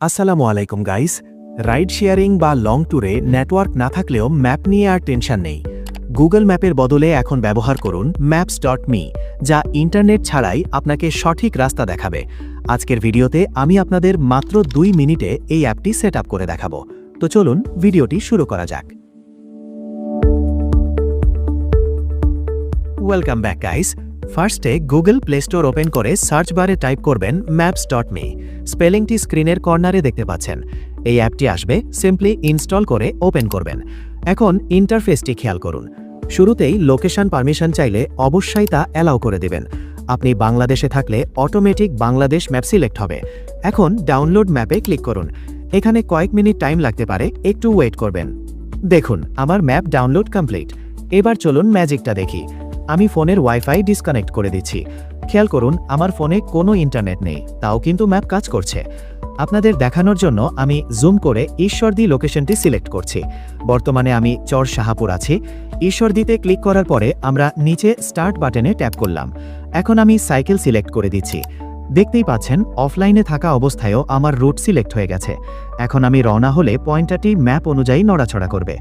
আসসালামু আলাইকুম guys. Ride sharing বা লং ট্যুরে নেটওয়ার্ক না থাকলেও ম্যাপ নিয়ে আর টেনশন নেই। গুগল ম্যাপের বদলে এখন ব্যবহার করুন maps.me, যা ইন্টারনেট ছাড়াই আপনাকে সঠিক রাস্তা দেখাবে। আজকের ভিডিওতে আমি আপনাদের মাত্র 2 মিনিটে এই অ্যাপটি সেট আপ করে দেখাবো। তো চলুন ভিডিওটি শুরু করা যাক। Welcome back guys. ফার্স্টে গুগল প্লে স্টোর ওপেন করে সার্চ বারে টাইপ করবেন maps.me। স্পেলিংটি স্ক্রিনের কর্নারে দেখতে পাচ্ছেন। এই অ্যাপটি আসবে, সিম্পলি ইনস্টল করে ওপেন করবেন। এখন ইন্টারফেসটি খেয়াল করুন। শুরুতেই লোকেশন পারমিশন চাইলে অবশ্যই তা অ্যালাউ করে দেবেন। আপনি বাংলাদেশে থাকলে অটোমেটিক বাংলাদেশ ম্যাপ সিলেক্ট হবে। এখন ডাউনলোড ম্যাপে ক্লিক করুন। এখানে কয়েক মিনিট টাইম লাগতে পারে, একটু ওয়েট করবেন। দেখুন আমার ম্যাপ ডাউনলোড কমপ্লিট। এবার চলুন ম্যাজিকটা দেখি। আমি ফোনের ওয়াইফাই ডিসকানেক্ট করে দিচ্ছি। খেয়াল করুন আমার ফোনে কোনো ইন্টারনেট নেই, তাও কিন্তু ম্যাপ কাজ করছে। আপনাদের দেখানোর জন্য আমি জুম করে ঈশ্বরদী লোকেশনটি সিলেক্ট করছি। বর্তমানে আমি চর শাহাপুর আছি। ঈশ্বরদীতে ক্লিক করার পরে আমরা নিচে স্টার্ট বাটনে ট্যাপ করলাম। এখন আমি সাইকেল সিলেক্ট করে দিচ্ছি। দেখতেই পাচ্ছেন অফলাইনে থাকা অবস্থায়ও আমার রুট সিলেক্ট হয়ে গেছে। এখন আমি রওনা হলে পয়েন্টারটি ম্যাপ অনুযায়ী নড়াচড়া করবে।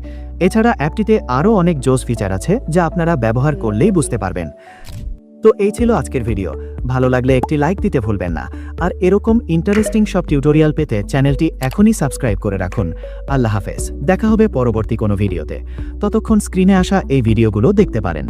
এছাড়া অ্যাপটিতে আরও অনেক জোস ফিচার আছে যা আপনারা ব্যবহার করলেই বুঝতে পারবেন। তো এই ছিল আজকের ভিডিও। ভালো লাগলে একটি লাইক দিতে ভুলবেন না। আর এরকম ইন্টারেস্টিং সব টিউটোরিয়াল পেতে চ্যানেলটি এখনই সাবস্ক্রাইব করে রাখুন। আল্লাহ হাফেজ। দেখা হবে পরবর্তী কোনো ভিডিওতে। ততক্ষণ স্ক্রিনে আসা এই ভিডিওগুলো দেখতে পারেন।